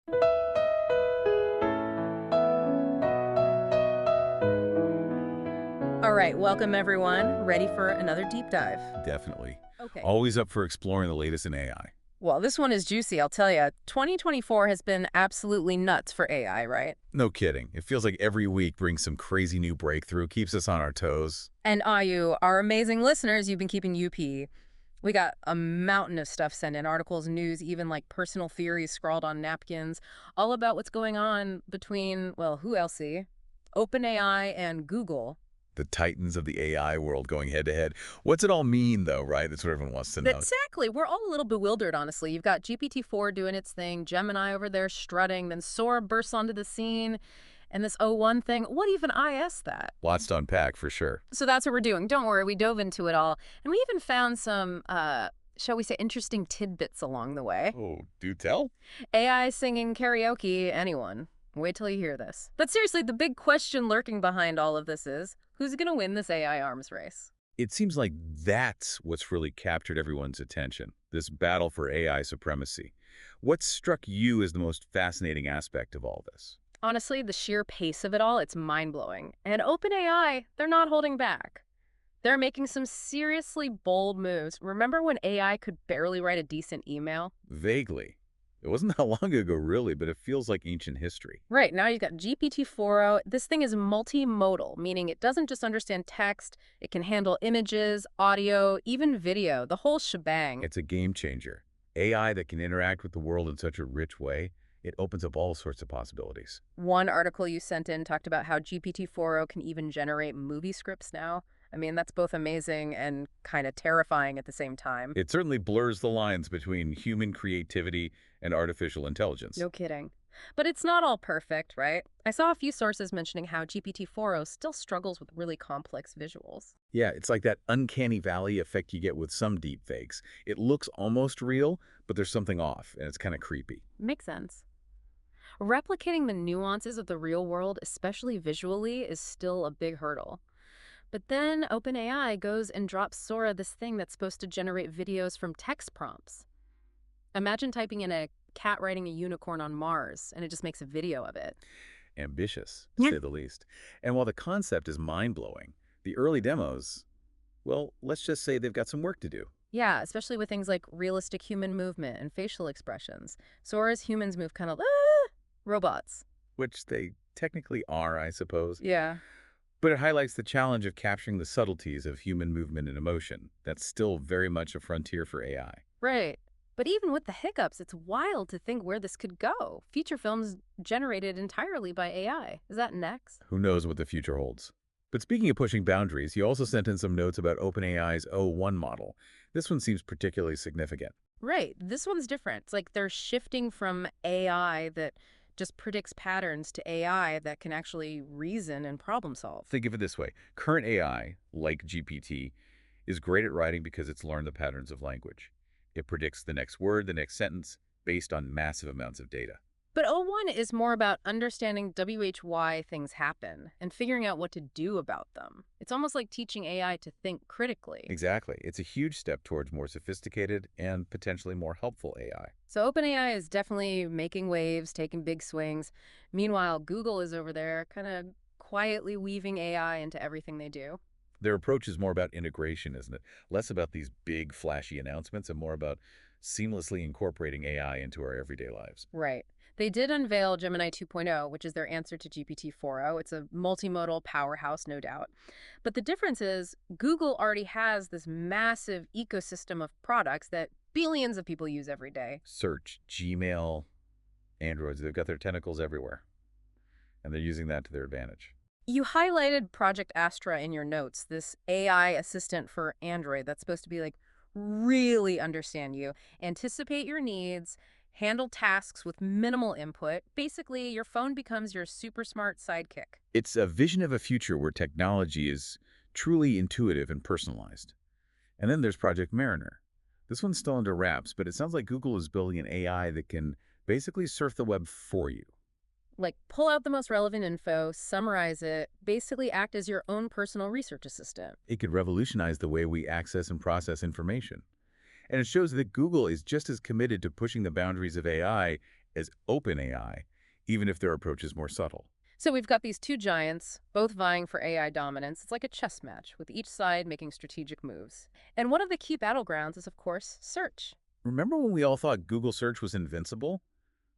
All right, welcome everyone. Ready for another deep dive? Definitely. Okay. Always up for exploring the latest in AI. Well, this one is juicy, I'll tell you. 2024 has been absolutely nuts for AI, right? No kidding. It feels like every week brings some crazy new breakthrough, keeps us on our toes. And you, our amazing listeners, you've been keeping UP. We got a mountain of stuff sent in, articles, news, even like personal theories scrawled on napkins, all about what's going on between, well, who else see? OpenAI and Google. The titans of the AI world going head-to-head. What's it all mean, though, right? That's what everyone wants to know. Exactly. We're all a little bewildered, honestly. You've got GPT-4 doing its thing, Gemini over there strutting, then Sora bursts onto the scene, and this O1 thing. What even IS that? Lots to unpack, for sure. So that's what we're doing. Don't worry, we dove into it all. And we even found some, shall we say, interesting tidbits along the way. Oh, do tell? AI singing karaoke, anyone. Wait till you hear this. But seriously, the big question lurking behind all of this is, who's going to win this AI arms race? It seems like that's what's really captured everyone's attention, this battle for AI supremacy. What struck you as the most fascinating aspect of all this? Honestly, the sheer pace of it all, it's mind-blowing. And OpenAI, they're not holding back. They're making some seriously bold moves. Remember when AI could barely write a decent email? Vaguely. It wasn't that long ago, really, but it feels like ancient history. Right, now you've got GPT-4o. This thing is multimodal, meaning it doesn't just understand text, it can handle images, audio, even video, the whole shebang. It's a game changer. AI that can interact with the world in such a rich way, it opens up all sorts of possibilities. One article you sent in talked about how GPT-4o can even generate movie scripts now. I mean, that's both amazing and kind of terrifying at the same time. It certainly blurs the lines between human creativity and artificial intelligence. No kidding. But it's not all perfect, right? I saw a few sources mentioning how GPT-4o still struggles with really complex visuals. Yeah, it's like that uncanny valley effect you get with some deepfakes. It looks almost real, but there's something off, and it's kind of creepy. Makes sense. Replicating the nuances of the real world, especially visually, is still a big hurdle. But then OpenAI goes and drops Sora, this thing that's supposed to generate videos from text prompts. Imagine typing in a cat riding a unicorn on Mars, and it just makes a video of it. Ambitious, to say the least. And while the concept is mind-blowing, the early demos, well, let's just say they've got some work to do. Yeah, especially with things like realistic human movement and facial expressions. Sora's humans move kind of robots. Which they technically are, I suppose. Yeah. But it highlights the challenge of capturing the subtleties of human movement and emotion. That's still very much a frontier for AI. Right. But even with the hiccups, it's wild to think where this could go. Feature films generated entirely by AI. Is that next? Who knows what the future holds? But speaking of pushing boundaries, you also sent in some notes about OpenAI's O1 model. This one seems particularly significant. Right. This one's different. It's like they're shifting from AI that just predicts patterns to AI that can actually reason and problem solve. Think of it this way. Current AI, like GPT, is great at writing because it's learned the patterns of language. It predicts the next word, the next sentence, based on massive amounts of data. But O1 is more about understanding why things happen and figuring out what to do about them. It's almost like teaching AI to think critically. Exactly. It's a huge step towards more sophisticated and potentially more helpful AI. So OpenAI is definitely making waves, taking big swings. Meanwhile, Google is over there kind of quietly weaving AI into everything they do. Their approach is more about integration, isn't it? Less about these big, flashy announcements and more about seamlessly incorporating AI into our everyday lives. Right. They did unveil Gemini 2.0, which is their answer to GPT-4o. It's a multimodal powerhouse, no doubt. But the difference is Google already has this massive ecosystem of products that billions of people use every day. Search, Gmail, Androids, they've got their tentacles everywhere. And they're using that to their advantage. You highlighted Project Astra in your notes, this AI assistant for Android that's supposed to be like really understand you, anticipate your needs, handle tasks with minimal input. Basically, your phone becomes your super smart sidekick. It's a vision of a future where technology is truly intuitive and personalized. And then there's Project Mariner. This one's still under wraps, but it sounds like Google is building an AI that can basically surf the web for you. Like, pull out the most relevant info, summarize it, basically act as your own personal research assistant. It could revolutionize the way we access and process information. And it shows that Google is just as committed to pushing the boundaries of AI as OpenAI, even if their approach is more subtle. So we've got these two giants, both vying for AI dominance. It's like a chess match, with each side making strategic moves. And one of the key battlegrounds is, of course, search. Remember when we all thought Google search was invincible?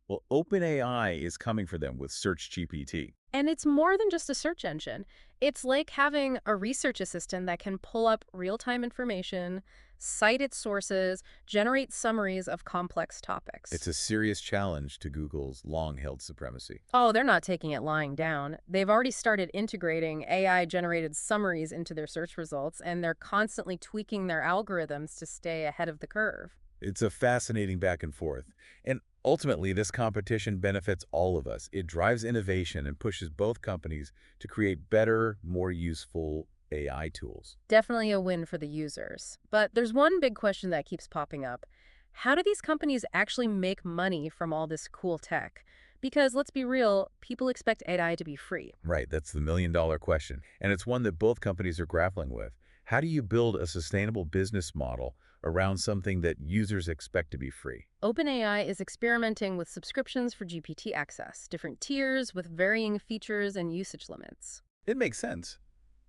Well, OpenAI is coming for them with Search GPT. And it's more than just a search engine. It's like having a research assistant that can pull up real-time information, cite its sources, generate summaries of complex It's topics. a serious challenge to Google's long-held supremacy. Oh, they're not taking it lying down. They've already started integrating AI-generated summaries into their search results, and they're constantly tweaking their algorithms to stay ahead of the curve. It's a fascinating back and forth. And ultimately, this competition benefits all of us. It drives innovation and pushes both companies to create better, more useful AI tools. Definitely a win for the users. But there's one big question that keeps popping up. How do these companies actually make money from all this cool tech? Because let's be real, people expect AI to be free. Right, that's the million-dollar question. And it's one that both companies are grappling with. How do you build a sustainable business model around something that users expect to be free? OpenAI is experimenting with subscriptions for GPT access, different tiers with varying features and usage limits. It makes sense,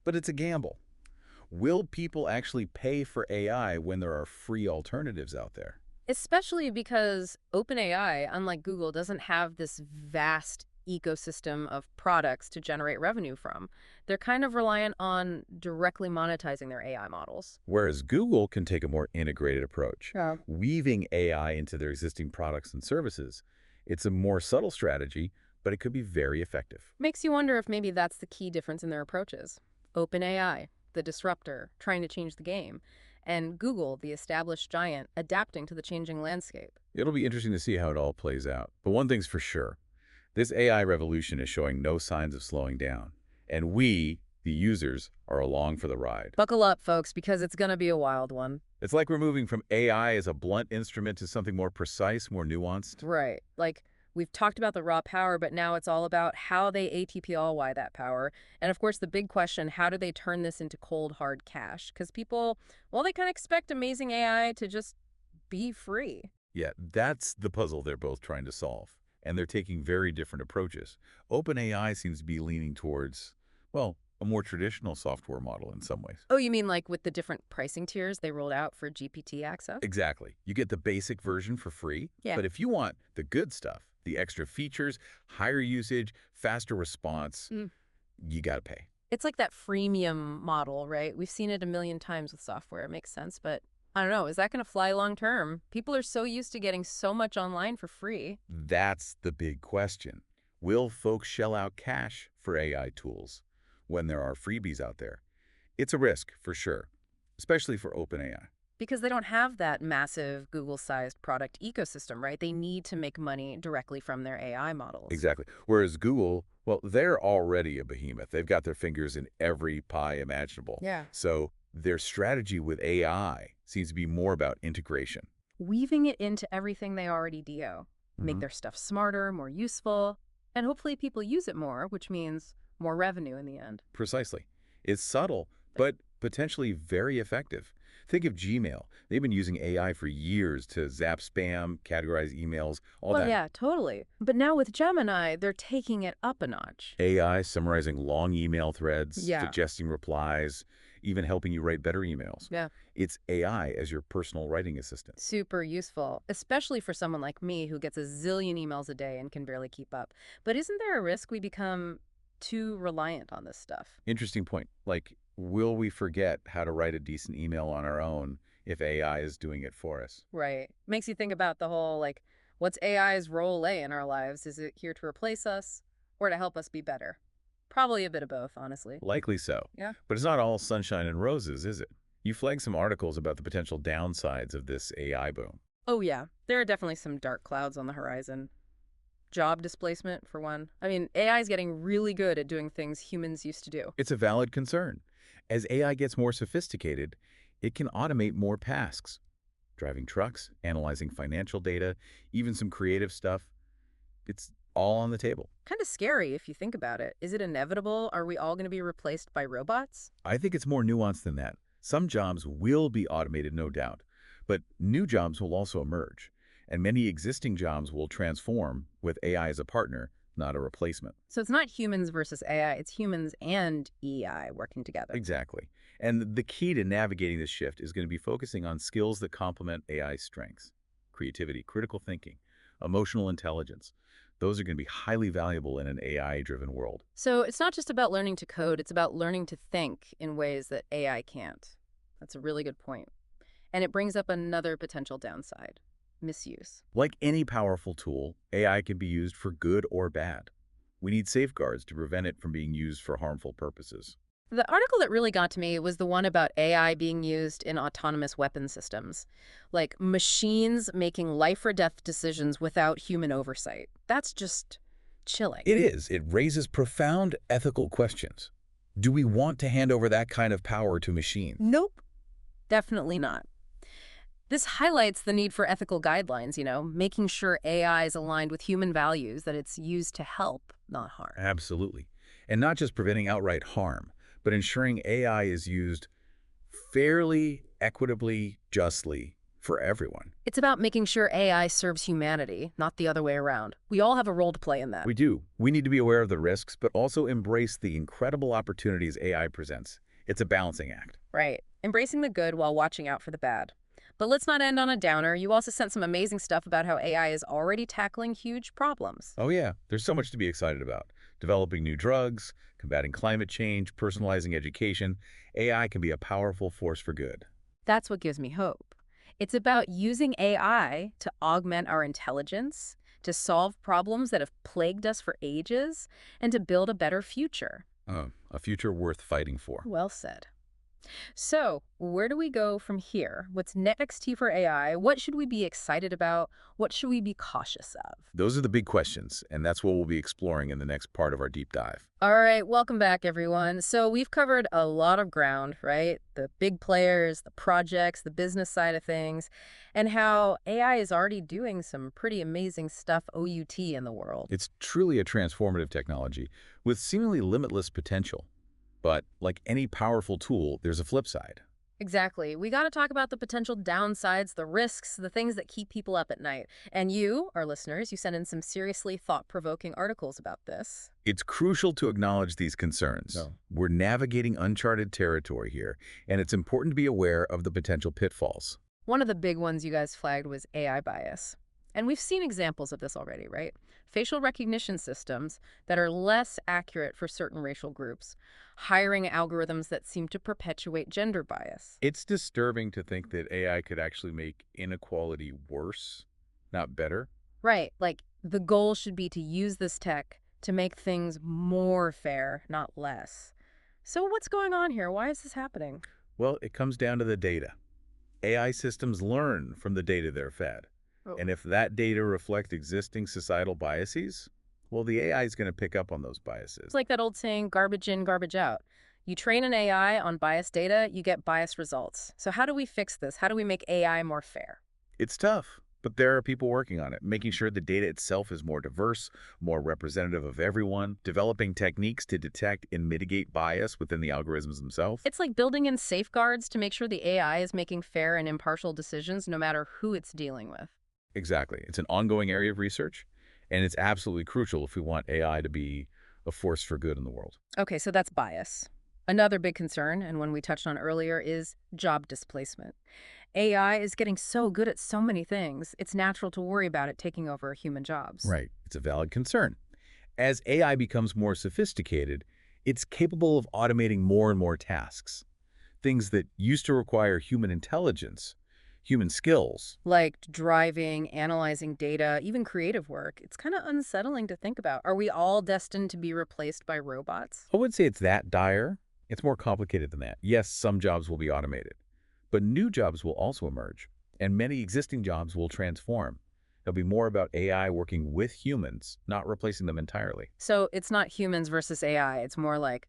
but it's a gamble. Will people actually pay for AI when there are free alternatives out there? Especially because OpenAI, unlike Google, doesn't have this vast ecosystem of products to generate revenue from. They're kind of reliant on directly monetizing their AI models. Whereas Google can take a more integrated approach, Yeah. weaving AI into their existing products and services. It's a more subtle strategy, but it could be very effective. Makes you wonder if maybe that's the key difference in their approaches. OpenAI, the disruptor, trying to change the game, and Google, the established giant, adapting to the changing landscape. It'll be interesting to see how it all plays out. But one thing's for sure, this AI revolution is showing no signs of slowing down. And we, the users, are along for the ride. Buckle up, folks, because it's going to be a wild one. It's like we're moving from AI as a blunt instrument to something more precise, more nuanced. Right. Like, we've talked about the raw power, but now it's all about how they ATPLY that power. And of course, the big question, how do they turn this into cold, hard cash? Because people, well, they kind of expect amazing AI to just be free. Yeah, that's the puzzle they're both trying to solve. And they're taking very different approaches. OpenAI seems to be leaning towards, well, a more traditional software model in some ways. Oh, you mean like with the different pricing tiers they rolled out for GPT access? Exactly. You get the basic version for free, Yeah. but if you want the good stuff, the extra features, higher usage, faster response, Mm. you got to pay. It's like that freemium model, right? We've seen it a million times with software. It makes sense, but I don't know. Is that going to fly long term? People are so used to getting so much online for free. That's the big question. Will folks shell out cash for AI tools when there are freebies out there? It's a risk, for sure, especially for OpenAI. Because they don't have that massive Google-sized product ecosystem, right? They need to make money directly from their AI models. Exactly. Whereas Google, well, they're already a behemoth. They've got their fingers in every pie imaginable. Yeah. So their strategy with AI seems to be more about integration. Weaving it into everything they already do. Make Mhm. their stuff smarter, more useful, and hopefully people use it more, which means more revenue in the end. Precisely. It's subtle, but potentially very effective. Think of Gmail. They've been using AI for years to zap spam, categorize emails, all Well, that. yeah, totally. But now with Gemini, they're taking it up a notch. AI summarizing long email threads, Yeah. suggesting replies, even helping you write better emails. Yeah. It's AI as your personal writing assistant. Super useful, especially for someone like me who gets a zillion emails a day and can barely keep up. But isn't there a risk we become too reliant on this stuff? Interesting point. Like, will we forget how to write a decent email on our own if AI is doing it for us? Right. Makes you think about the whole, like, what's AI's role in our lives? Is it here to replace us or to help us be better? Probably a bit of both, honestly. Likely so. Yeah. But it's not all sunshine and roses, is it? You flagged some articles about the potential downsides of this AI boom. Oh, yeah. There are definitely some dark clouds on the horizon. Job displacement, for one. I mean, AI is getting really good at doing things humans used to do. It's a valid concern. As AI gets more sophisticated, it can automate more tasks. Driving trucks, analyzing financial data, even some creative stuff. It's all on the table. Kind of scary if you think about it. Is it inevitable? Are we all going to be replaced by robots? I think it's more nuanced than that. Some jobs will be automated, no doubt, but new jobs will also emerge. And many existing jobs will transform with AI as a partner, not a replacement. So it's not humans versus AI, it's humans and EI working together. Exactly. And the key to navigating this shift is going to be focusing on skills that complement AI's strengths: creativity, critical thinking, emotional intelligence. Those are going to be highly valuable in an AI-driven world. So it's not just about learning to code, it's about learning to think in ways that AI can't. That's a really good point. And it brings up another potential downside: misuse. Like any powerful tool, AI can be used for good or bad. We need safeguards to prevent it from being used for harmful purposes. The article that really got to me was the one about AI being used in autonomous weapon systems, like machines making life or death decisions without human oversight. That's just chilling. It is. It raises profound ethical questions. Do we want to hand over that kind of power to machines? Nope, definitely not. This highlights the need for ethical guidelines, making sure AI is aligned with human values, that it's used to help, not harm. Absolutely. And not just preventing outright harm, but ensuring AI is used fairly, equitably, justly for everyone. It's about making sure AI serves humanity, not the other way around. We all have a role to play in that. We do. We need to be aware of the risks, but also embrace the incredible opportunities AI presents. It's a balancing act. Right. Embracing the good while watching out for the bad. But let's not end on a downer. You also sent some amazing stuff about how AI is already tackling huge problems. Oh yeah, there's so much to be excited about. Developing new drugs, combating climate change, personalizing education. AI can be a powerful force for good. That's what gives me hope. It's about using AI to augment our intelligence, to solve problems that have plagued us for ages, and to build a better future. A future worth fighting for. Well said. So, where do we go from here? What's next for AI? What should we be excited about? What should we be cautious of? Those are the big questions, and that's what we'll be exploring in the next part of our deep dive. All right, welcome back, everyone. So we've covered a lot of ground, right? The big players, the projects, the business side of things, and how AI is already doing some pretty amazing stuff OUT in the world. It's truly a transformative technology with seemingly limitless potential. But like any powerful tool, there's a flip side. Exactly. We got to talk about the potential downsides, the risks, the things that keep people up at night. And you, our listeners, you sent in some seriously thought-provoking articles about this. It's crucial to acknowledge these concerns. No. We're navigating uncharted territory here, and it's important to be aware of the potential pitfalls. One of the big ones you guys flagged was AI bias. And we've seen examples of this already, right? Facial recognition systems that are less accurate for certain racial groups, hiring algorithms that seem to perpetuate gender bias. It's disturbing to think that AI could actually make inequality worse, not better. Right, like the goal should be to use this tech to make things more fair, not less. So what's going on here? Why is this happening? Well, it comes down to the data. AI systems learn from the data they're fed. Oh. And if that data reflects existing societal biases, well, the AI is going to pick up on those biases. It's like that old saying, garbage in, garbage out. You train an AI on biased data, you get biased results. So how do we fix this? How do we make AI more fair? It's tough, but there are people working on it, making sure the data itself is more diverse, more representative of everyone, developing techniques to detect and mitigate bias within the algorithms themselves. It's like building in safeguards to make sure the AI is making fair and impartial decisions no matter who it's dealing with. Exactly. It's an ongoing area of research, and it's absolutely crucial if we want AI to be a force for good in the world. Okay, so that's bias. Another big concern, and one we touched on earlier, is job displacement. AI is getting so good at so many things, it's natural to worry about it taking over human jobs. Right. It's a valid concern. As AI becomes more sophisticated, it's capable of automating more and more tasks. Things that used to require human intelligence, human skills. Like driving, analyzing data, even creative work. It's kind of unsettling to think about. Are we all destined to be replaced by robots? I wouldn't say it's that dire. It's more complicated than that. Yes, some jobs will be automated, but new jobs will also emerge, and many existing jobs will transform. It'll be more about AI working with humans, not replacing them entirely. So it's not humans versus AI. It's more like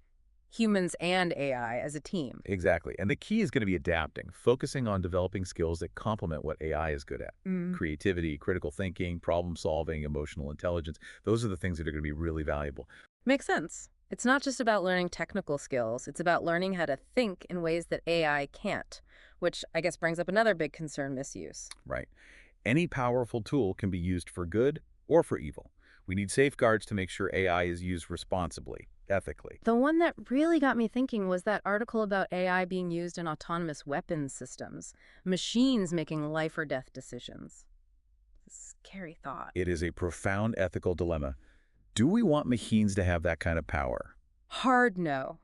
humans and AI as a team. Exactly. And the key is going to be adapting, focusing on developing skills that complement what AI is good at. Creativity, critical thinking, problem solving, emotional intelligence. Those are the things that are going to be really valuable. Makes sense. It's not just about learning technical skills. It's about learning how to think in ways that AI can't, which I guess brings up another big concern: misuse. Right. Any powerful tool can be used for good or for evil. We need safeguards to make sure AI is used responsibly, ethically. The one that really got me thinking was that article about AI being used in autonomous weapons systems, machines making life or death decisions. Scary thought. It is a profound ethical dilemma. Do we want machines to have that kind of power? Hard no.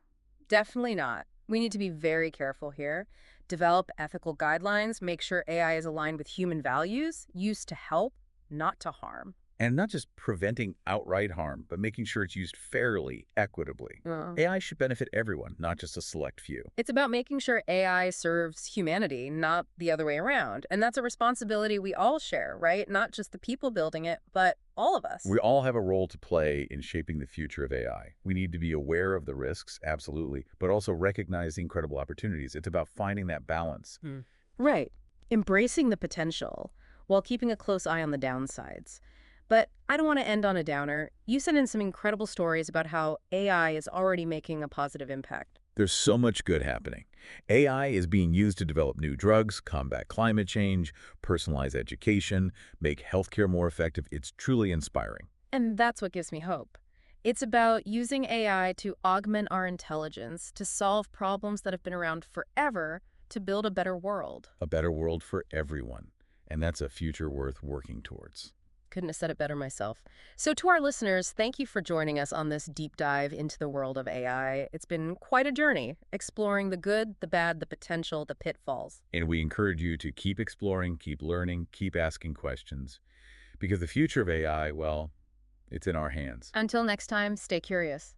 Definitely not. We need to be very careful here. Develop ethical guidelines, make sure AI is aligned with human values, used to help, not to harm. And not just preventing outright harm, but making sure it's used fairly, equitably. Uh, AI should benefit everyone, not just a select few. It's about making sure AI serves humanity, not the other way around. And that's a responsibility we all share, right? Not just the people building it, but all of us. We all have a role to play in shaping the future of AI. We need to be aware of the risks, absolutely, but also recognize the incredible opportunities. It's about finding that balance. Hmm. Right. Embracing the potential while keeping a close eye on the downsides. But I don't want to end on a downer. You sent in some incredible stories about how AI is already making a positive impact. There's so much good happening. AI is being used to develop new drugs, combat climate change, personalize education, make healthcare more effective. It's truly inspiring. And that's what gives me hope. It's about using AI to augment our intelligence, to solve problems that have been around forever, to build a better world. A better world for everyone. And that's a future worth working towards. Couldn't have said it better myself. So to our listeners, thank you for joining us on this deep dive into the world of AI. It's been quite a journey, exploring the good, the bad, the potential, the pitfalls. And we encourage you to keep exploring, keep learning, keep asking questions. Because the future of AI, well, it's in our hands. Until next time, stay curious.